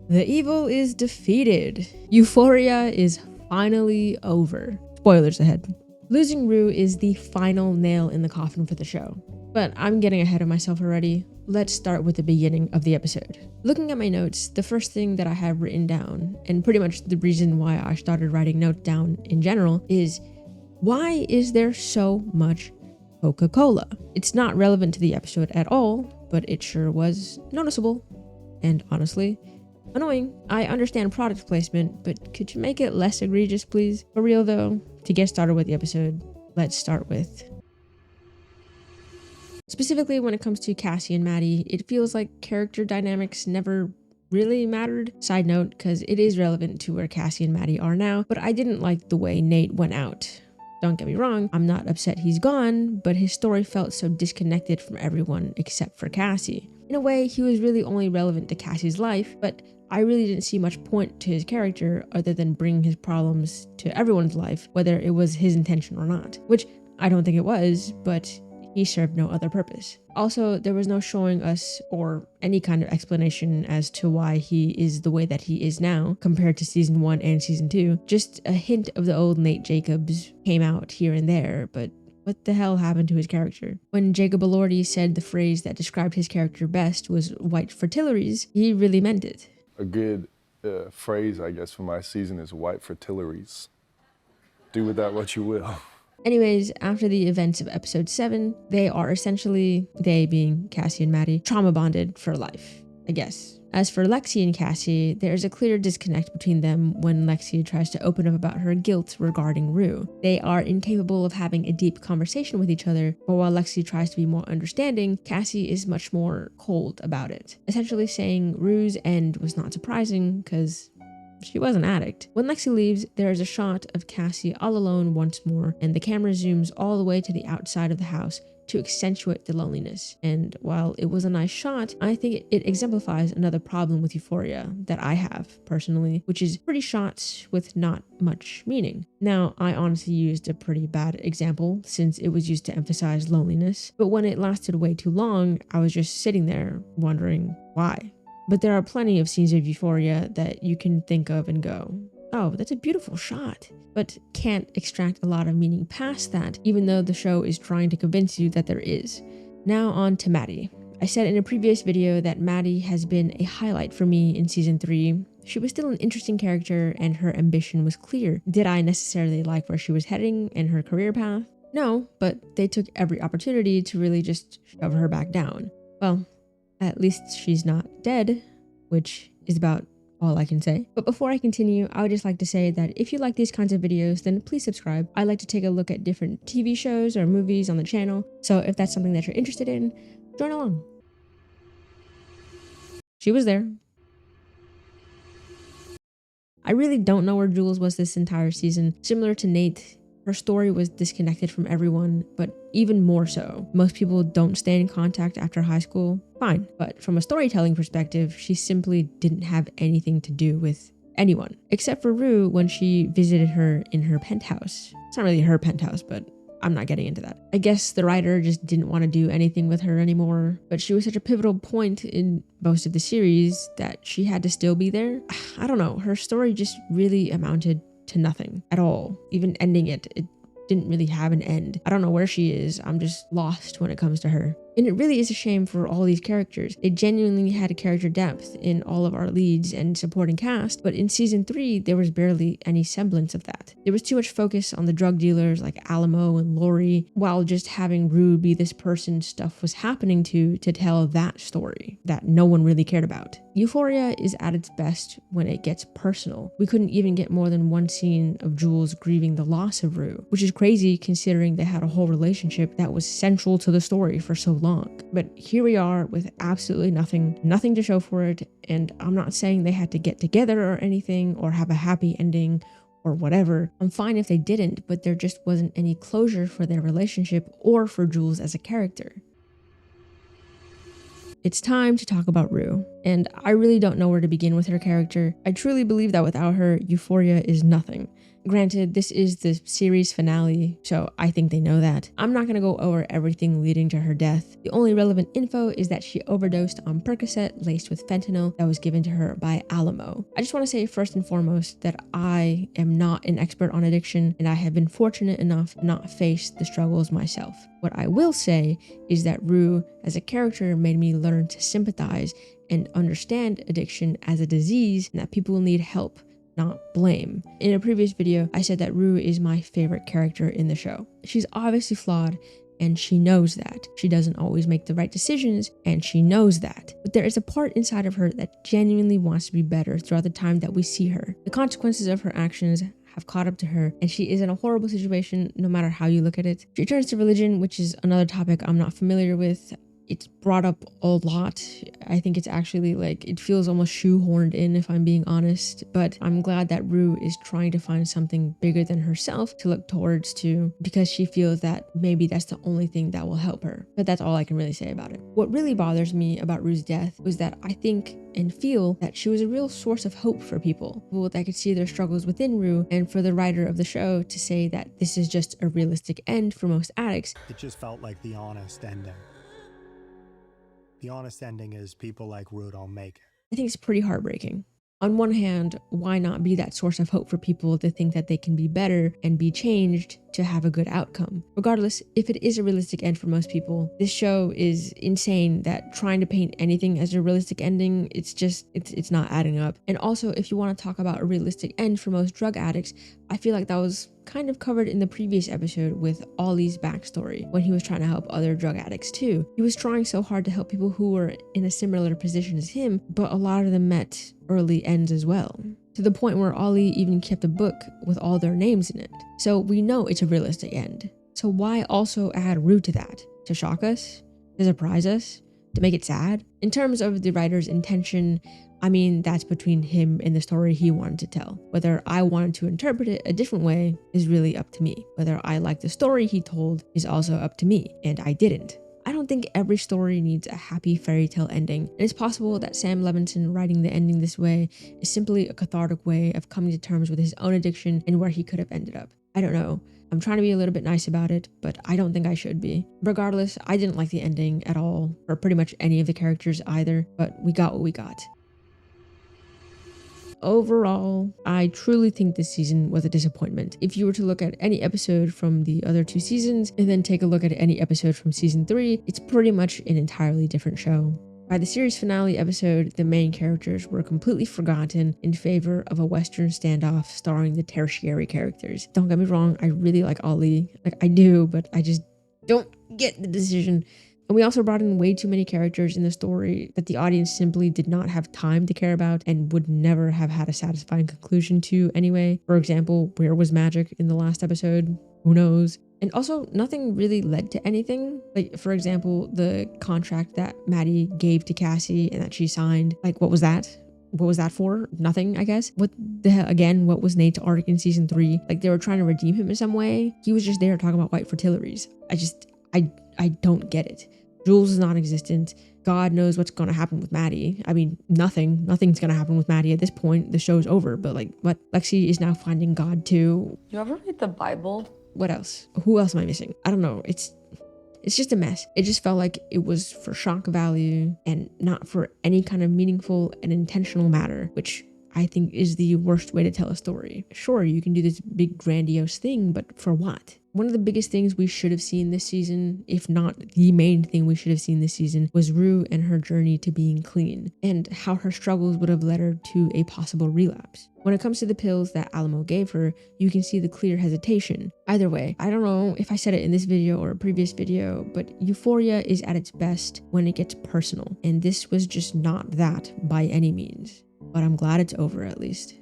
The evil is defeated. Euphoria is finally over. Spoilers ahead. Losing Rue is the final nail in the coffin for the show. But I'm getting ahead of myself already. Let's start with the beginning of the episode. Looking at my notes, the first thing that I have written down, and pretty much the reason why I started writing notes down in general, is why is there so much Coca-Cola? It's not relevant to the episode at all, but it sure was noticeable. And honestly, annoying. I understand product placement, but could you make it less egregious, please? For real though, to get started with the episode, let's start with... Specifically when it comes to Cassie and Maddie, it feels like character dynamics never really mattered. Side note, because it is relevant to where Cassie and Maddie are now, but I didn't like the way Nate went out. Don't get me wrong, I'm not upset he's gone, but his story felt so disconnected from everyone except for Cassie. In a way, he was really only relevant to Cassie's life, but I really didn't see much point to his character other than bringing his problems to everyone's life, whether it was his intention or not. Which I don't think it was, but he served no other purpose. Also, there was no showing us or any kind of explanation as to why he is the way that he is now compared to season 1 and season 2. Just a hint of the old Nate Jacobs came out here and there, but what the hell happened to his character? When Jacob Elordi said the phrase that described his character best was white fritillaries, he really meant it. A good phrase, I guess, for my season is white fritillaries. Do with that what you will. Anyways, after the events of episode 7, they are essentially, they being Cassie and Maddie, trauma bonded for life, I guess. As for Lexi and Cassie, there is a clear disconnect between them when Lexi tries to open up about her guilt regarding Rue. They are incapable of having a deep conversation with each other, but while Lexi tries to be more understanding, Cassie is much more cold about it, essentially saying Rue's end was not surprising because she was an addict. When Lexi leaves, there is a shot of Cassie all alone once more, and the camera zooms all the way to the outside of the house to accentuate the loneliness. And while it was a nice shot, I think it exemplifies another problem with Euphoria that I have personally, which is pretty shots with not much meaning. Now, I honestly used a pretty bad example since it was used to emphasize loneliness, but when it lasted way too long, I was just sitting there wondering why. But there are plenty of scenes of Euphoria that you can think of and go, oh, that's a beautiful shot, but can't extract a lot of meaning past that, even though the show is trying to convince you that there is. Now on to Maddie. I said in a previous video that Maddie has been a highlight for me in season 3. She was still an interesting character and her ambition was clear. Did I necessarily like where she was heading and her career path? No, but they took every opportunity to really just shove her back down. Well, at least she's not dead, which is about all I can say. But before I continue, I would just like to say that if you like these kinds of videos, then please subscribe. I like to take a look at different TV shows or movies on the channel, so if that's something that you're interested in, join along. She was there. I really don't know where Jules was this entire season. Similar to Nate, her story was disconnected from everyone, but even more so. Most people don't stay in contact after high school. Fine, but from a storytelling perspective, she simply didn't have anything to do with anyone, except for Rue when she visited her in her penthouse. It's not really her penthouse, but I'm not getting into that. I guess the writer just didn't want to do anything with her anymore, but she was such a pivotal point in most of the series that she had to still be there. I don't know, her story just really amounted to nothing at all. Even ending it didn't really have an end. I don't know where she is. I'm just lost when it comes to her. And it really is a shame for all these characters. They genuinely had a character depth in all of our leads and supporting cast, but in season 3, there was barely any semblance of that. There was too much focus on the drug dealers like Alamo and Lori, while just having Rue be this person stuff was happening to tell that story that no one really cared about. Euphoria is at its best when it gets personal. We couldn't even get more than one scene of Jules grieving the loss of Rue, which is crazy considering they had a whole relationship that was central to the story for so long. But here we are with absolutely nothing to show for it, and I'm not saying they had to get together or anything or have a happy ending or whatever. I'm fine if they didn't, but there just wasn't any closure for their relationship or for Jules as a character. It's time to talk about Rue, and I really don't know where to begin with her character. I truly believe that without her, Euphoria is nothing. Granted, this is the series finale, so I think they know that. I'm not gonna go over everything leading to her death. The only relevant info is that she overdosed on Percocet laced with fentanyl that was given to her by Alamo. I just want to say first and foremost that I am not an expert on addiction, and I have been fortunate enough to not face the struggles myself. What I will say is that Rue as a character made me learn to sympathize and understand addiction as a disease and that people need help, not blame. In a previous video, I said that Rue is my favorite character in the show. She's obviously flawed, and she knows that. She doesn't always make the right decisions, and she knows that. But there is a part inside of her that genuinely wants to be better throughout the time that we see her. The consequences of her actions have caught up to her, and she is in a horrible situation no matter how you look at it. She turns to religion, which is another topic I'm not familiar with. It's brought up a lot. I think it's actually like, it feels almost shoehorned in if I'm being honest, but I'm glad that Rue is trying to find something bigger than herself to look towards to, because she feels that maybe that's the only thing that will help her. But that's all I can really say about it. What really bothers me about Rue's death was that I think and feel that she was a real source of hope for people that could see their struggles within Rue, and for the writer of the show to say that this is just a realistic end for most addicts. It just felt like the honest ending. The honest ending is people like Rue don't make it. I think it's pretty heartbreaking. On one hand, why not be that source of hope for people to think that they can be better and be changed to have a good outcome? Regardless, if it is a realistic end for most people, this show is insane that trying to paint anything as a realistic ending, it's not adding up. And also, if you want to talk about a realistic end for most drug addicts, I feel like that was kind of covered in the previous episode with Ollie's backstory when he was trying to help other drug addicts too. He was trying so hard to help people who were in a similar position as him, but a lot of them met early ends as well, to the point where Ollie even kept a book with all their names in it. So we know it's a realistic end. So why also add Rue to that? To shock us? To surprise us? To make it sad? In terms of the writer's intention, I mean, that's between him and the story he wanted to tell. Whether I wanted to interpret it a different way is really up to me. Whether I like the story he told is also up to me, and I didn't. I don't think every story needs a happy fairy tale ending, and it's possible that Sam Levinson writing the ending this way is simply a cathartic way of coming to terms with his own addiction and where he could have ended up. I don't know. I'm trying to be a little bit nice about it, but I don't think I should be. Regardless, I didn't like the ending at all, or pretty much any of the characters either, but we got what we got. Overall, I truly think this season was a disappointment. If you were to look at any episode from the other two seasons and then take a look at any episode from season 3, it's pretty much an entirely different show. By the series finale episode, the main characters were completely forgotten in favor of a Western standoff starring the tertiary characters. Don't get me wrong, I really like Ollie. Like, I do, but I just don't get the decision. And we also brought in way too many characters in the story that the audience simply did not have time to care about and would never have had a satisfying conclusion to anyway. For example, where was Magic in the last episode? Who knows? And also, nothing really led to anything. Like, for example, the contract that Maddie gave to Cassie and that she signed. Like, what was that? What was that for? Nothing, I guess. What the hell, again, what was Nate's arc in season 3? Like, they were trying to redeem him in some way. He was just there talking about white fertilities. I don't get it. Jules is non-existent. God knows what's going to happen with Maddie. I mean, nothing's going to happen with Maddie at this point. The show's over, but like, what? Lexi is now finding God too. You ever read the Bible? What else? Who else am I missing? I don't know. It's just a mess. It just felt like it was for shock value and not for any kind of meaningful and intentional matter, which I think is the worst way to tell a story. Sure, you can do this big grandiose thing, but for what? One of the biggest things we should have seen this season, if not the main thing we should have seen this season, was Rue and her journey to being clean, and how her struggles would have led her to a possible relapse. When it comes to the pills that Alamo gave her, you can see the clear hesitation. Either way, I don't know if I said it in this video or a previous video, but Euphoria is at its best when it gets personal, and this was just not that by any means. But I'm glad it's over at least.